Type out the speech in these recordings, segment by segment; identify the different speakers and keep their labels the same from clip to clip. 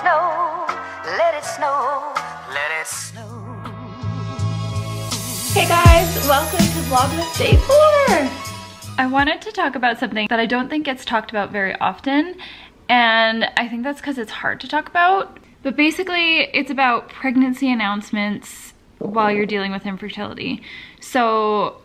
Speaker 1: snow, let it snow, let it snow.
Speaker 2: Hey guys, welcome to Vlogmas Day 4! I wanted to talk about something that I don't think gets talked about very often, and I think that's because it's hard to talk about. But basically, it's about pregnancy announcements while you're dealing with infertility. So,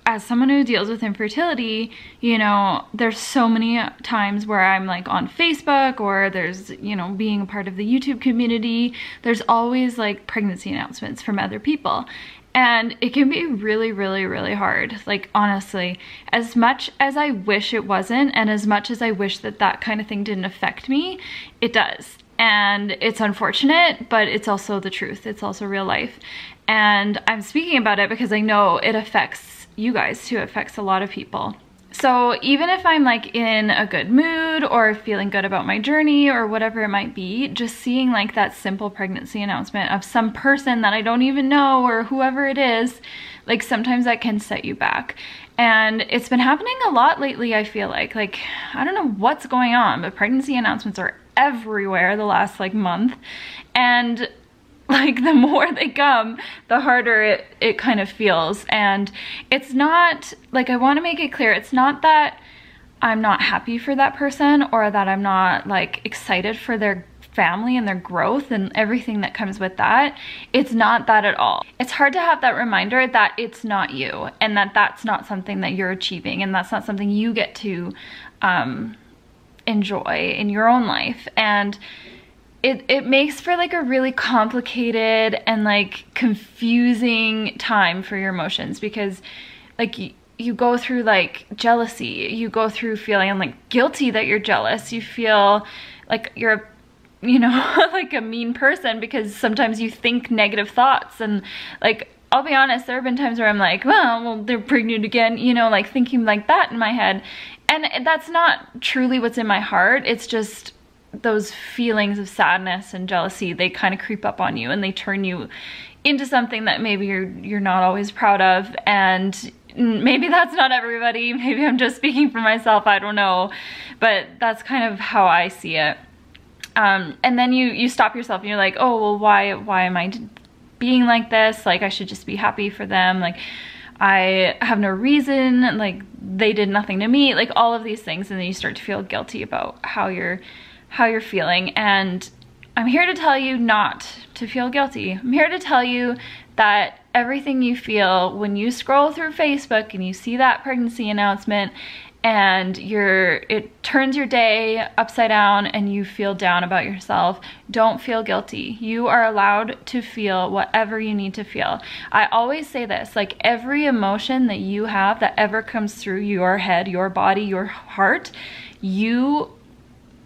Speaker 2: as someone who deals with infertility, you know, there's so many times where I'm like on Facebook, or there's, you know, being a part of the YouTube community, there's always like pregnancy announcements from other people. And it can be really, really, really hard. Like, honestly, as much as I wish it wasn't, and as much as I wish that that kind of thing didn't affect me, it does. And it's unfortunate, but it's also the truth. It's also real life. And I'm speaking about it because I know it affects you guys too. It affects a lot of people. So even if I'm like in a good mood or feeling good about my journey or whatever it might be, just seeing like that simple pregnancy announcement of some person that I don't even know or whoever it is, like sometimes that can set you back. And it's been happening a lot lately, I feel like I don't know what's going on, but pregnancy announcements are everywhere the last like month. And like the more they come, the harder it kind of feels. And it's not, like, I want to make it clear, it's not that I'm not happy for that person or that I'm not like excited for their family and their growth and everything that comes with that. It's not that at all. It's hard to have that reminder that it's not you, and that that's not something that you're achieving, and that's not something you get to enjoy in your own life. And it makes for like a really complicated and like confusing time for your emotions, because like you go through like jealousy, you go through feeling like guilty that you're jealous, you feel like you're, you know, like a mean person because sometimes you think negative thoughts. And like, I'll be honest, there have been times where I'm like, well, they're pregnant again, you know, like thinking like that in my head. And that's not truly what's in my heart. It's just those feelings of sadness and jealousy, they kind of creep up on you and they turn you into something that maybe you're not always proud of. And maybe that's not everybody. Maybe I'm just speaking for myself. I don't know. But that's kind of how I see it. And then you stop yourself and you're like, oh, well, why am I being like this? Like, I should just be happy for them. Like, I have no reason. Like, they did nothing to me. Like, all of these things. And then you start to feel guilty about how you're feeling. And I'm here to tell you not to feel guilty. I'm here to tell you that everything you feel when you scroll through Facebook and you see that pregnancy announcement and it turns your day upside down and you feel down about yourself, don't feel guilty. You are allowed to feel whatever you need to feel. I always say this, like, every emotion that you have that ever comes through your head, your body, your heart, you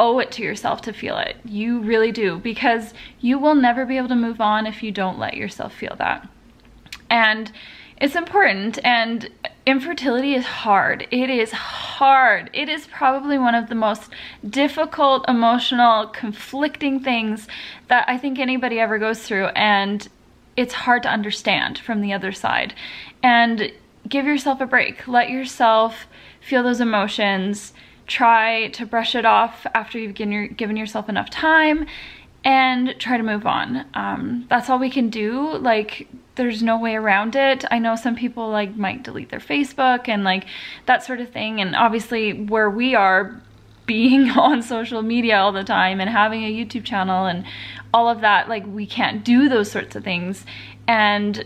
Speaker 2: owe it to yourself to feel it. You really do, because you will never be able to move on if you don't let yourself feel that. And it's important. And infertility is hard. It is hard. It is probably one of the most difficult, emotional, conflicting things that I think anybody ever goes through. And it's hard to understand from the other side. And give yourself a break. Let yourself feel those emotions. Try to brush it off after you've given yourself enough time, and try to move on. That's all we can do. Like, there's no way around it. I know some people like might delete their Facebook and like that sort of thing. And obviously where we are, being on social media all the time and having a YouTube channel and all of that, like, we can't do those sorts of things. And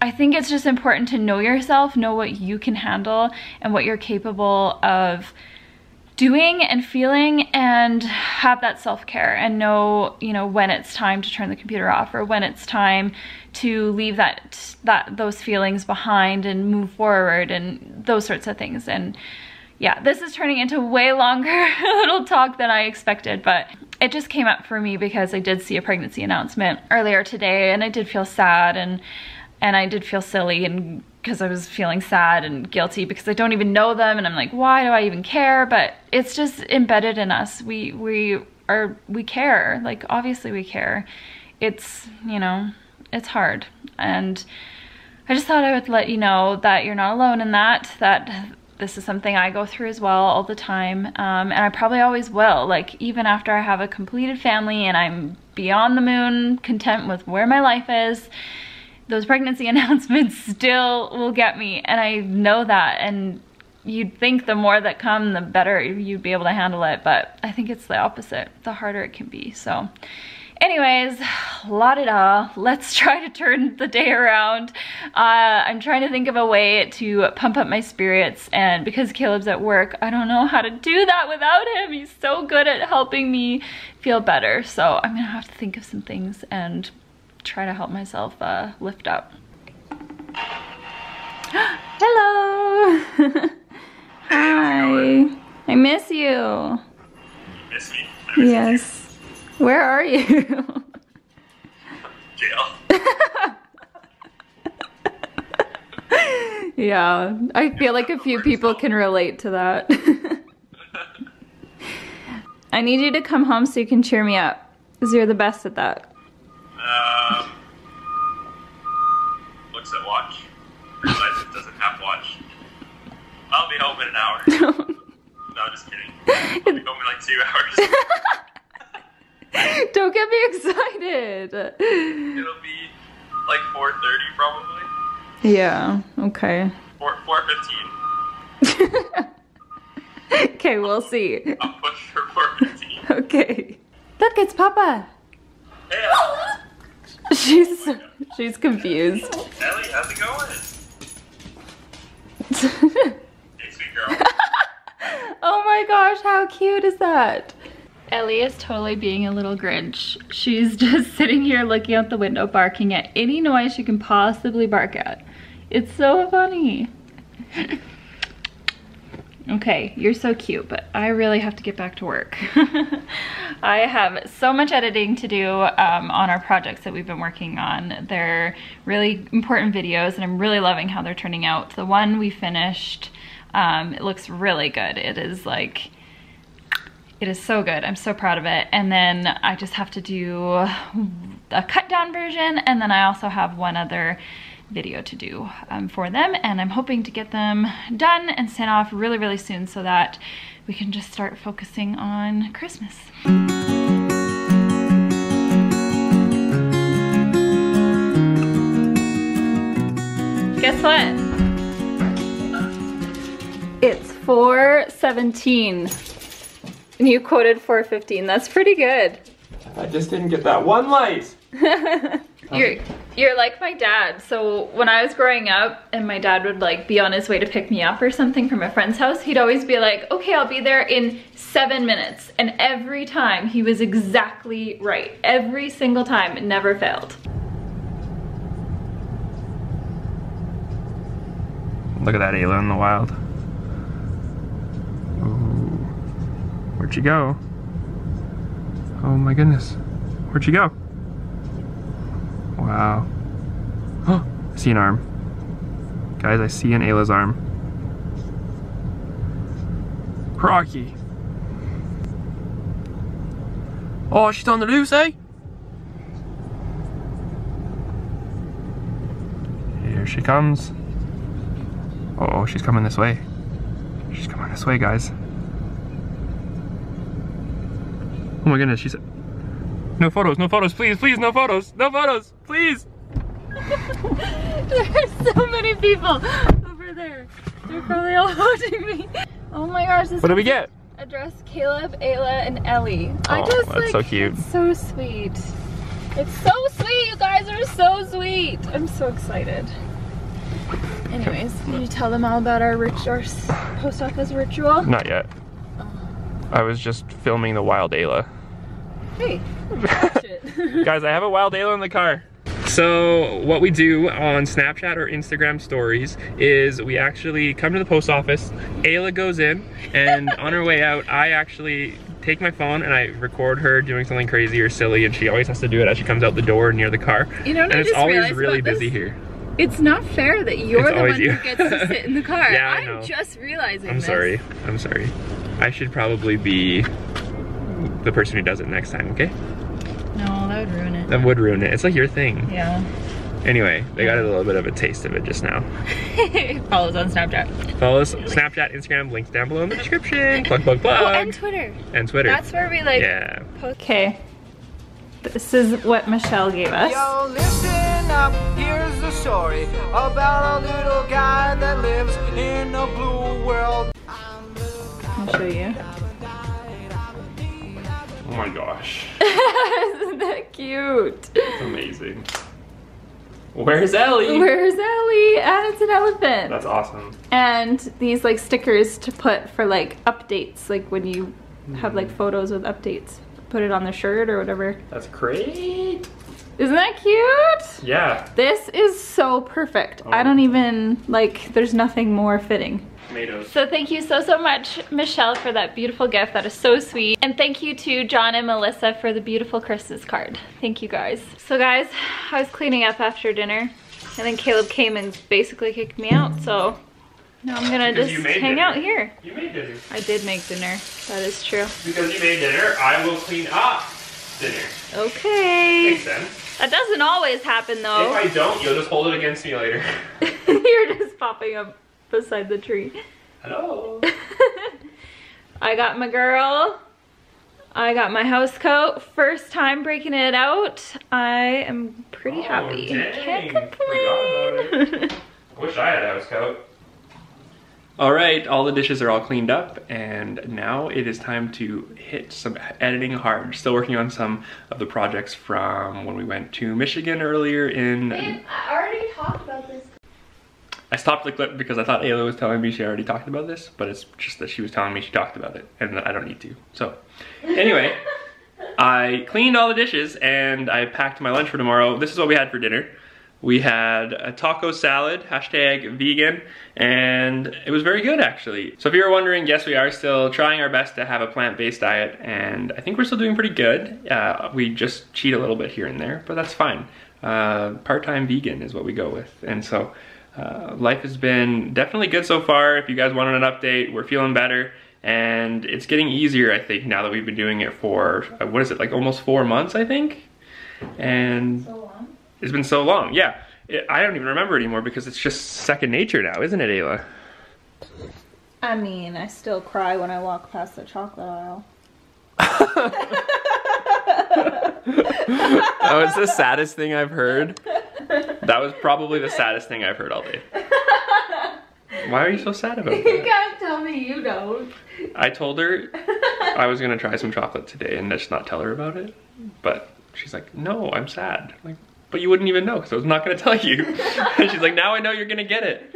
Speaker 2: I think it's just important to know yourself, know what you can handle and what you're capable of doing and feeling, and have that self-care, and know, you know, when it's time to turn the computer off, or when it's time to leave those feelings behind and move forward, and those sorts of things. And yeah, this is turning into way longer little talk than I expected, but it just came up for me because I did see a pregnancy announcement earlier today, and I did feel sad, and I did feel silly, and because I was feeling sad and guilty because I don't even know them, and I'm like, why do I even care? But it's just embedded in us. We care. Like, obviously we care. It's, you know, it's hard. And I just thought I would let you know that you're not alone in that this is something I go through as well all the time, and I probably always will. Like, even after I have a completed family and I'm beyond the moon, content with where my life is, those pregnancy announcements still will get me, and I know that. And you'd think the more that come, the better you'd be able to handle it, but I think it's the opposite, the harder it can be. So anyways, la-di-da, let's try to turn the day around. I'm trying to think of a way to pump up my spirits, and because Caleb's at work, I don't know how to do that without him. He's so good at helping me feel better, so I'm gonna have to think of some things and try to help myself lift up. Hello! Hi. I miss you.
Speaker 3: You miss me? I miss
Speaker 2: Yes. You. Where are you?
Speaker 3: Jail.
Speaker 2: Yeah, I feel like a few people can relate to that. I need you to come home so you can cheer me up, because you're the best at that.
Speaker 3: Looks at watch. Realizes it doesn't have watch. I'll be home in an hour. No, just kidding. I'll be home in like 2 hours.
Speaker 2: Don't get me excited.
Speaker 3: It'll be like 4:30 probably.
Speaker 2: Yeah, okay.
Speaker 3: 4:15.
Speaker 2: Okay, we'll see.
Speaker 3: I'll push for 4:15.
Speaker 2: Okay. Look, it's Papa.
Speaker 3: Hey,
Speaker 2: She's confused.
Speaker 3: Ellie, how's it going? Hey, sweet girl.
Speaker 2: Oh my gosh, how cute is that? Ellie is totally being a little Grinch. She's just sitting here looking out the window, barking at any noise she can possibly bark at. It's so funny. Okay, you're so cute, but I really have to get back to work. I have so much editing to do on our projects that we've been working on. They're really important videos, and I'm really loving how they're turning out. The one we finished, it looks really good. It is so good. I'm so proud of it. And then I just have to do a cut down version, and then I also have one other video to do for them, and I'm hoping to get them done and sent off really, really soon so that we can just start focusing on Christmas. Guess what? It's 4:17 and you quoted 4:15. That's pretty good.
Speaker 4: I just didn't get that one light.
Speaker 2: You're like my dad. So when I was growing up and my dad would like be on his way to pick me up or something from a friend's house, he'd always be like, okay, I'll be there in 7 minutes. And every time he was exactly right. Every single time, it never failed.
Speaker 4: Look at that Ayla in the wild. Ooh. Where'd she go? Oh my goodness. Where'd she go? Wow. Oh, I see an arm. Guys, I see an Ayla's arm. Crocky. Oh, she's on the loose, eh? Here she comes. Uh-oh, she's coming this way. She's coming this way, guys. Oh my goodness, she's... No photos, please, please, no photos, please.
Speaker 2: There's so many people over there. They're probably all watching me. Oh my gosh, this
Speaker 4: What did we get?
Speaker 2: Address Caleb, Ayla, and Ellie.
Speaker 4: Oh, that's so cute.
Speaker 2: It's so sweet. It's so sweet. You guys are so sweet. I'm so excited. Anyways, did you tell them all about our post office ritual?
Speaker 4: Not yet.
Speaker 2: Oh.
Speaker 4: I was just filming the wild Ayla.
Speaker 2: Hey,
Speaker 4: Guys, I have a wild Ayla in the car. So what we do on Snapchat or Instagram stories is we actually come to the post office, Ayla goes in, and on her way out, I actually take my phone and I record her doing something crazy or silly, and she always has to do it as she comes out the door near the car.
Speaker 2: You know what
Speaker 4: and
Speaker 2: I
Speaker 4: it's
Speaker 2: just
Speaker 4: always really busy here.
Speaker 2: It's not fair that you're the one who gets to sit in the car.
Speaker 4: Yeah, I know.
Speaker 2: I'm just realizing
Speaker 4: I'm
Speaker 2: this.
Speaker 4: sorry. I'm sorry. I should probably be the person who does it next time, okay?
Speaker 2: No, that would ruin it.
Speaker 4: That would ruin it. It's like your thing.
Speaker 2: Yeah.
Speaker 4: Anyway, they got a little bit of a taste of it just now.
Speaker 2: Follow us on Snapchat.
Speaker 4: Follow us Snapchat, Instagram, links down below in the description. Plug, plug, plug.
Speaker 2: Oh, and Twitter.
Speaker 4: And Twitter.
Speaker 2: That's where we like
Speaker 4: yeah.
Speaker 2: post. Okay. This is what Michelle gave us.
Speaker 5: Yo, listen up, here's the story about a little guy that lives in a blue world.
Speaker 2: I'll show you.
Speaker 4: Oh my gosh.
Speaker 2: Isn't that cute?
Speaker 4: It's amazing. Where's Ellie?
Speaker 2: Where's Ellie? And it's an elephant.
Speaker 4: That's awesome.
Speaker 2: And these like stickers to put for like updates, like when you have like photos with updates. Put it on the shirt or whatever.
Speaker 4: That's great.
Speaker 2: Isn't that cute?
Speaker 4: Yeah.
Speaker 2: This is so perfect.
Speaker 4: Oh.
Speaker 2: I don't even, like, there's nothing more fitting.
Speaker 4: Tomatoes.
Speaker 2: So thank you so much, Michelle, for that beautiful gift. That is so sweet. And thank you to John and Melissa for the beautiful Christmas card. Thank you guys. So guys, I was cleaning up after dinner and then Caleb came and basically kicked me out. So now I'm gonna just hang out here.
Speaker 4: You made dinner.
Speaker 2: I did make dinner. That is true.
Speaker 4: Because you made dinner, I will clean up dinner.
Speaker 2: Okay.
Speaker 4: Makes sense.
Speaker 2: That doesn't always happen though.
Speaker 4: If I don't, you'll just hold it against me later.
Speaker 2: You're just popping up beside the tree.
Speaker 4: Hello.
Speaker 2: I got my girl. I got my house coat. First time breaking it out. I am pretty happy.
Speaker 4: Dang.
Speaker 2: Can't
Speaker 4: Forgot
Speaker 2: complain.
Speaker 4: about it. I wish I had a house coat. Alright, all the dishes are all cleaned up and now it is time to hit some editing hard. Still working on some of the projects from when we went to Michigan earlier in...
Speaker 2: Babe, I already talked about this.
Speaker 4: I stopped the clip because I thought Ayla was telling me she already talked about this, but it's just that she was telling me she talked about it and that I don't need to. So, anyway, I cleaned all the dishes and I packed my lunch for tomorrow. This is what we had for dinner. We had a taco salad, hashtag vegan, and it was very good actually. So if you were wondering, yes, we are still trying our best to have a plant-based diet, and I think we're still doing pretty good. We just cheat a little bit here and there, but that's fine. Part-time vegan is what we go with, and so life has been definitely good so far. If you guys wanted an update, we're feeling better, and it's getting easier, I think, now that we've been doing it for, what is it, like almost 4 months, I think? And
Speaker 2: So long.
Speaker 4: It's been so long, yeah. I don't even remember anymore because it's just second nature now, isn't it, Ayla?
Speaker 2: I mean, I still cry when I walk past the chocolate aisle.
Speaker 4: That was the saddest thing I've heard. That was probably the saddest thing I've heard all day. Why are you so sad about that?
Speaker 2: You can't tell me you don't.
Speaker 4: I told her I was gonna try some chocolate today and just not tell her about it. But she's like, no, I'm sad. I'm like, but you wouldn't even know because I was not gonna tell you. And she's like, now I know you're gonna get it.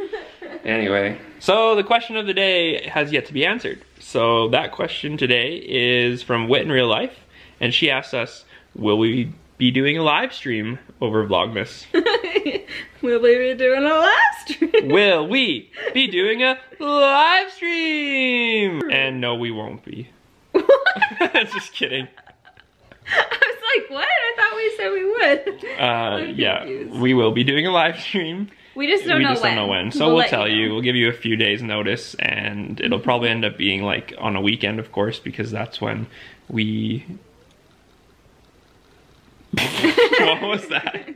Speaker 4: Anyway, so the question of the day has yet to be answered. So that question today is from Wit in Real Life. And she asks us, will we be doing a live stream over Vlogmas?
Speaker 2: Will we be doing a live stream?
Speaker 4: Will we be doing a live stream? And no, we won't be. Just kidding.
Speaker 2: I was like, what? I thought we said we would.
Speaker 4: Yeah,
Speaker 2: confused.
Speaker 4: we will be doing a live stream.
Speaker 2: We just don't know when.
Speaker 4: So we'll
Speaker 2: let
Speaker 4: tell
Speaker 2: you
Speaker 4: you.
Speaker 2: know.
Speaker 4: We'll give you a few days notice, and it'll probably end up being like on a weekend, of course, because that's when we... What was that?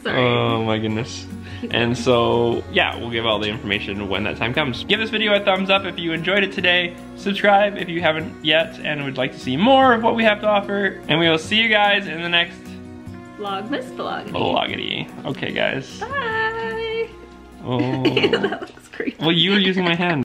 Speaker 2: Sorry.
Speaker 4: Oh my goodness. And so, yeah, we'll give all the information when that time comes. Give this video a thumbs up if you enjoyed it today. Subscribe if you haven't yet and would like to see more of what we have to offer. And we will see you guys in the next
Speaker 2: Vlogmas vloggity.
Speaker 4: vlogity. Okay, guys.
Speaker 2: Bye.
Speaker 4: Oh.
Speaker 2: That looks creepy.
Speaker 4: Well, you were using my hand.